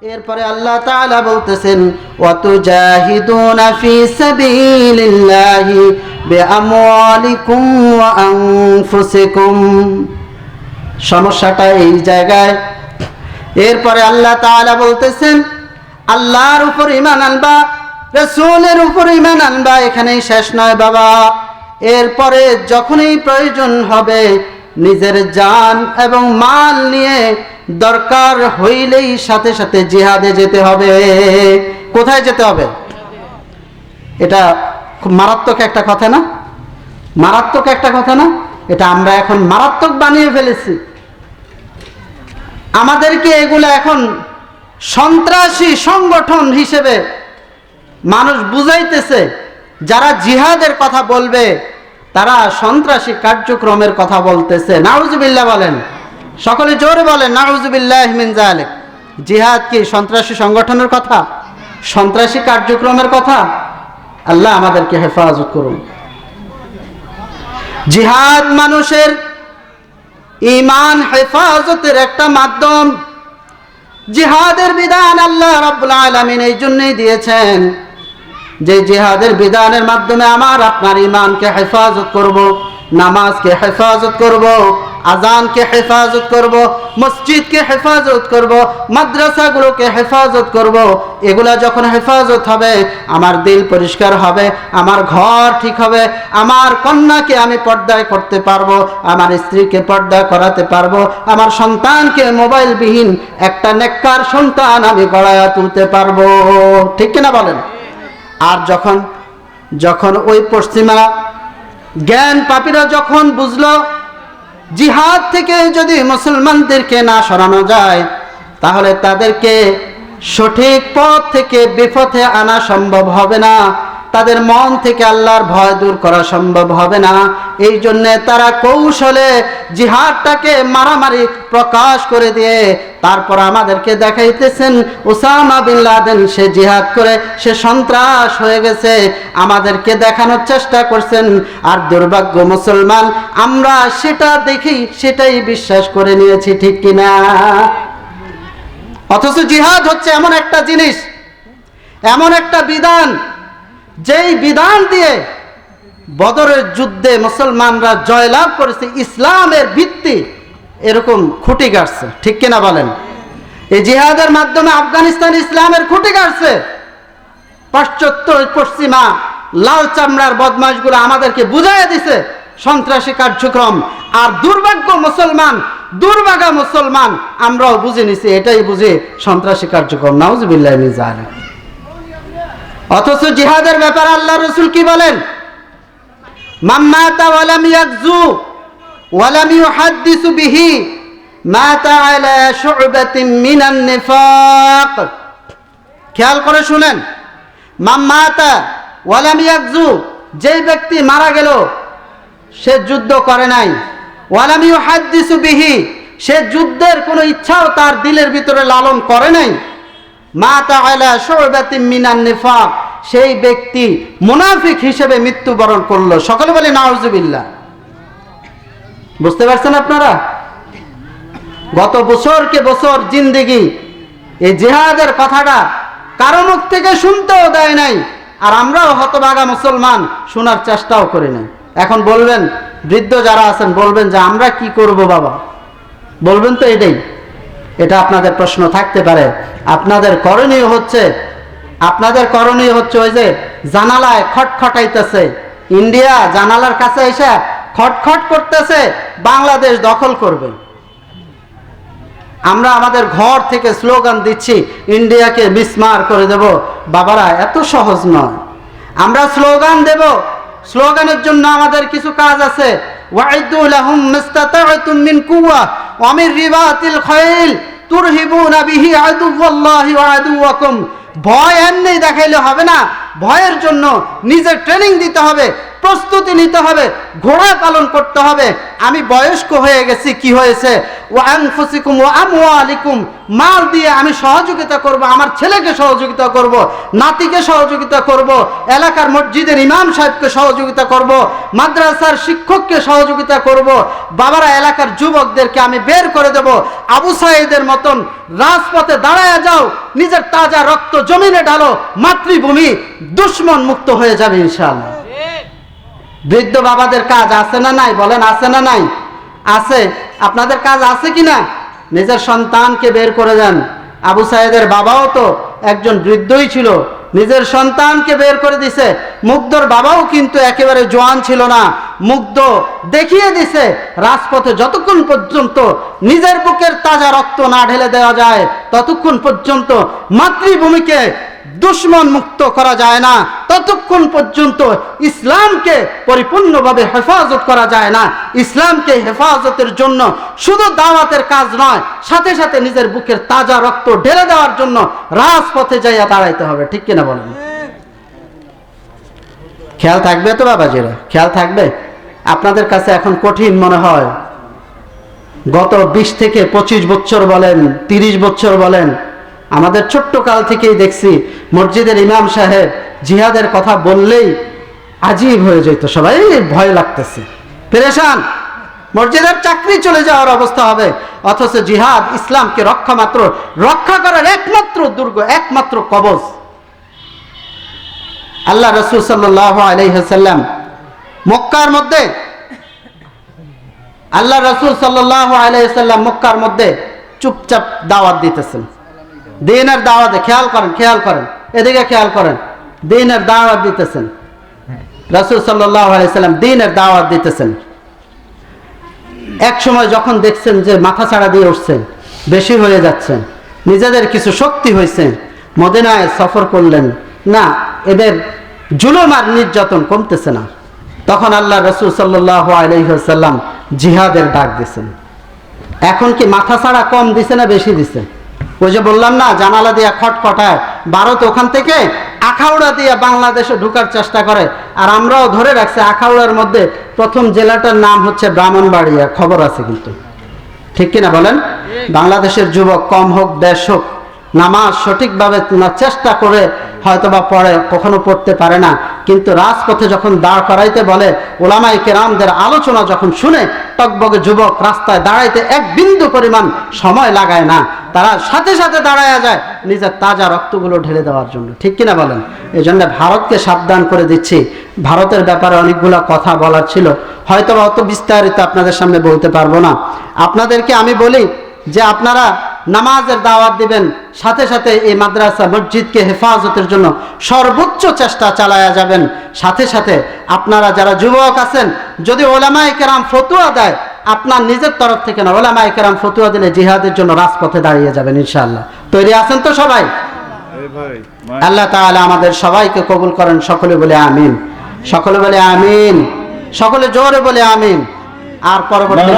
এরপরে আল্লাহ তাআলা বলতেছেন ওয়াতুজাহিদুনা ফি সাবিলিল্লাহি বিআমওয়ালিকুম ওয়া আনফুসিকুম। সমস্যাটা এই জায়গায়। এরপরে আল্লাহ তাআলা বলতেছেন আল্লাহর উপর ঈমান আনবা, রাসূলের উপর ঈমান আনবা। এখানেই শেষ নয় বাবা, এরপরে যখনই প্রয়োজন হবে নিজের জান এবং মাল নিয়ে দরকার হইলেই সাথে সাথে জিহাদে যেতে হবে। কোথায় যেতে হবে? এটা খুব মারাত্মক একটা কথা না? মারাত্মক একটা কথা না? এটা আমরা এখন মারাত্মক বানিয়ে ফেলেছি। আমাদেরকে এগুলো এখন সন্ত্রাসী সংগঠন হিসেবে মানুষ বুঝাইতেছে। যারা জিহাদের কথা বলবে তারা সন্ত্রাসী কার্যক্রমের কথা বলতেছে। নাউজুবিল্লাহ বলেন, সকলে জোরে বলেন নাউজুবিল্লাহি মিন যালিক। জিহাদ কি সন্ত্রাসী সংগঠনের কথা, সন্ত্রাসী কার্যক্রমের কথা? আল্লাহ আমাদেরকে হেফাজত করুন। জিহাদ মানুষের ঈমান হেফাজতের একটা মাধ্যম। জিহাদের বিধান আল্লাহ রাব্বুল আলামিন এই জন্যই দিয়েছেন যে জিহাদের বিধানের মাধ্যমে আমার আপনার ঈমানকে হেফাজত করব, নামাজকে হেফাজত করব, আজানকে হেফাজত করব, মসজিদকে হেফাজত করব, মাদ্রাসাগুলোকে হেফাজত করব। এগুলা যখন হেফাজত হবে আমার দিল পরিষ্কার হবে, আমার ঘর ঠিক হবে, আমার কন্যাকে আমি পর্দায় করতে পারবো, আমার স্ত্রীকে পর্দা করাতে পারবো, আমার সন্তানকে মোবাইলবিহীন একটা নেককার সন্তান আমি গড়ায়া তুলতে পারবো। ঠিক কিনা বলেন? আর যখন ওই পশ্চিমা জ্ঞান পাপীরা যখন বুঝলো জিহাদ থেকে যদি মুসলমানদেরকে না সরানো যায় তাহলে তাদেরকে সঠিক পথ থেকে বিপথে আনা সম্ভব হবে না, তাদের মন থেকে আল্লাহর ভয় দূর করা সম্ভব হবে না। এই জন্য তারা কৌশলে জিহাদটাকে মারামারি প্রকাশ করে দিয়ে তারপর আমাদেরকে দেখাইতেছেন ওসামা বিন লাদেন সে জিহাদ করে সে সন্ত্রাস হয়ে গেছে, আমাদেরকে দেখানোর চেষ্টা করছেন। আর দুর্ভাগ্য মুসলমান আমরা সেটা দেখি সেটাই বিশ্বাস করে নিয়েছি। ঠিক কিনা? অথচ জিহাদ হচ্ছে এমন একটা জিনিস, এমন একটা বিধান যেই বিধান দিয়ে বদরের যুদ্ধে মুসলমানরা জয়লাভ করেছে, ইসলামের ভিত্তি এরকম খুঁটি গাড়ছে। ঠিক কিনা বলেন? এই জিহাদের মাধ্যমে আফগানিস্তান ইসলামের খুঁটি গাড়ছে। পাশ্চাত্য পশ্চিমা লাল চামড়ার বদমাশগুলো আমাদেরকে বুঝাইয়া দিছে সন্ত্রাসী কার্যক্রম। আর দুর্ভাগ্য মুসলমান, দুর্ভাগা মুসলমান আমরাও বুঝে নিছি এটাই বুঝে সন্ত্রাসী কার্যক্রম। নাউজুবিল্লাহি মিন যালিক। অথচ জিহাদের ব্যাপারে আল্লাহ রাসূল কি বলেন? মান মাতা ওয়া লাম ইয়াগজু ওয়া লাম ইউহাদ্দিসু বিহি মাতা আলা শু'বাতিন মিনান নিফাক। খেয়াল করে শুনেন, মান মাতা ওয়া লাম ইয়াগজু, যে ব্যক্তি মারা গেল সে যুদ্ধ করে নাই, ওয়া লাম ইউহাদ্দিসু বিহি সে যুদ্ধের কোনো ইচ্ছাও তার দিলের ভিতরে লালন করে নাই, মাতা আলা শু'বাতিন মিনান নিফাক সেই ব্যক্তি মুনাফিক হিসেবে মৃত্যুবরণ করলো। সকলে বলে নাউজুবিল্লাহ। বুঝতে পারছেন আপনারা? গত বছরকে বছর জিন্দেগি এই জিহাদের কথাটা কারো মুখ থেকে শুনতেও দেয় নাই, আর আমরাও হতভাগা মুসলমান শোনার চেষ্টাও করি নাই। এখন বলবেন, বৃদ্ধ যারা আছেন বলবেন যে আমরা কি করব বাবা, বলবেন তো এটাই। এটা আপনাদের প্রশ্ন থাকতে পারে। আপনাদের করণীয় হচ্ছে ওই যে জানালায় খটখটাইতেছে, ইন্ডিয়া জানালার কাছে এসে খটখট করতেছে বাংলাদেশ দখল করবে। আমরা আমাদের ঘর থেকে স্লোগান দিচ্ছি ইন্ডিয়াকে মিসমার করে দেব। বাবারা, এত সহজ নয়। আমরা স্লোগান দেব, স্লোগানের জন্য আমাদের কিছু কাজ আছে। ওয়াইদু লাহুম মাস্তাতা'তুম মিন কুওয়া ওয়া মিন রিবাতিল খাইল তুরহিবুনা বিহি আদুওয়াল্লাহি ওয়া আদুওয়াকুম। ভয় এমনি দেখাইলে হবে না, ভয়ের জন্য নিজের ট্রেনিং দিতে হবে। প্রস্তুতি নিতে হবে, ঘোড়া পালন করতে হবে। আমি বয়স্ক হয়ে গেছি, কি হয়েছে, ওয়া আনফুসিকুম ওয়া আমওয়ালিকুম, মাল দিয়ে আমি সহযোগিতা করব, আমার ছেলেকে সহযোগিতা করব, নাতিকে সহযোগিতা করব, এলাকার মসজিদের ইমাম সাহেবকে সহযোগিতা করব, মাদ্রাসার শিক্ষককে সহযোগিতা করব, বাবারা এলাকার যুবকদেরকে আমি বের করে দেব। আবু সাঈদের মতন রাজপথে দাঁড়ায় যাও, নিজের তাজা রক্ত জমিনে ঢালো, মাতৃভূমি দুশ্মন মুক্ত হয়ে যাবে ইনশাআল্লাহ। বৃদ্ধ বাবাদের কাজ আছে না নাই? বলেন আছে না নাই? আছে। আপনাদের কাজ আছে কি না? নিজের সন্তানকে বের করে দেন। আবু সাঈদের বাবাও তো একজন বৃদ্ধই ছিল, নিজের সন্তানকে বের করে দিছে। মুগ্ধর বাবাও কিন্তু একেবারে জোয়ান ছিল না, মুগ্ধ দেখিয়ে দিছে রাজপথে যতক্ষণ পর্যন্ত নিজের বুকের তাজা রক্ত না ঢেলে দেওয়া যায় ততক্ষণ পর্যন্ত মাতৃভূমিকে দুশ্মন মুক্ত করা যায় না, ততক্ষণ পর্যন্ত ইসলামকে পরিপূর্ণভাবে হেফাজত করা যায় না। ইসলামকে হেফাজতের জন্য শুধু দাওয়াতের কাজ নয়, সাথে সাথে নিজের বুকের তাজা রক্ত ঢেলে দেওয়ার জন্য রাজপথে যাইয়া দাঁড়াইতে হবে। ঠিক কিনা বলেন? খেয়াল থাকবে তো বাবাজিরা? খেয়াল থাকবে? আপনাদের কাছে এখন কঠিন মনে হয়, গত 20 থেকে 25 বছর বলেন, 30 বছর বলেন, আমাদের ছোট্ট কাল থেকেই দেখছি মসজিদের ইমাম সাহেব জিহাদের কথা বললেই আজীব হয়ে যেত, সবাই ভয় লাগতেছে, পেরেশান, মসজিদের চাকরি চলে যাওয়ার অবস্থা হবে। অথচ জিহাদ ইসলামকে রক্ষা করার একমাত্র দুর্গ, একমাত্র কবচ। আল্লাহ রাসূল সাল্লাল্লাহু আলাইহি ওয়াসাল্লাম মক্কার মধ্যে, আল্লাহ রাসূল সাল্লাল্লাহু আলাইহি ওয়াসাল্লাম মক্কার মধ্যে চুপচাপ দাওয়াত দিতেছেন, দ্বীনের দাওয়াতে। খেয়াল করেন এদিকে খেয়াল করেন, দ্বীনের দাওয়াত দিতেছেন রাসূল সাল্লাল্লাহু আলাইহি ওয়াসাল্লাম, দ্বীনের দাওয়াত দিতেছেন। এক সময় যখন দেখছেন যে মাথা ছাড়া দিয়ে উঠছেন, বেশি হয়ে যাচ্ছেন, নিজেদের কিছু শক্তি হয়েছে, মদিনায় সফর করলেন, না এদের জুলুম আর নির্যাতন কমতেছে না, তখন আল্লাহ রাসূল সাল্লাল্লাহু আলাইহি ওয়াসাল্লাম জিহাদের ডাক দিয়েছেন। এখন কি মাথা ছাড়া কম দিছে না বেশি দিছে? ওই যে বললাম না, জানালা দিয়া খটখটায়, ভারত ওখান থেকে আখাউড়া দিয়ে বাংলাদেশে ঢোকার চেষ্টা করে, আর আমরাও ধরে রাখছি আখাউড়ার মধ্যে প্রথম জেলাটার নাম হচ্ছে ব্রাহ্মণবাড়িয়া। খবর আছে কিন্তু, ঠিক কিনা বলেন? বাংলাদেশের যুবক কম হোক বেশ হোক, নামাজ সঠিকভাবে চেষ্টা করে হয়তোবা পড়ে, কখনো পড়তে পারে না, কিন্তু রাজপথে যখন দাঁড় করাইতে বলে, ওলামায়ে কেরামদের আলোচনা যখন শুনে, টকবগে যুবক রাস্তায় দাঁড়াইতে এক বিন্দু পরিমাণ সময় লাগায় না, তারা সাথে সাথে দাঁড়ায়া যায় নিজের তাজা রক্তগুলো ঢেলে দেওয়ার জন্য। ঠিক কিনা বলেন? এই জন্য ভারতকে সাবধান করে দিচ্ছি। ভারতের ব্যাপারে অনেকগুলো কথা বলার ছিল, হয়তোবা অত বিস্তারিত আপনাদের সামনে বলতে পারবো না। আপনাদেরকে আমি বলি যে আপনারা নামাজের দাওয়াত দিবেন, সাথে সাথে এই মাদ্রাসা মসজিদকে হেফাজতের জন্য সর্বোচ্চ চেষ্টা চালায়া যাবেন। সাথে সাথে আপনারা যারা যুবক আছেন, যদি ওলামায়ে কেরাম ফতোয়া দেয়, আপনার নিজের তরফ থেকে না, ওলামায়ে কেরাম ফতোয়া দিলে জিহাদের জন্য রাজপথে দাঁড়িয়ে যাবেন ইনশাআল্লাহ। তৈরি আছেন তো সবাই? আল্লাহ তাআলা আমাদের সবাইকে কবুল করেন। সকলে বলে আমিন, সকলে বলে আমিন, সকলে জোরে বলে আমিন। আর পরবর্তী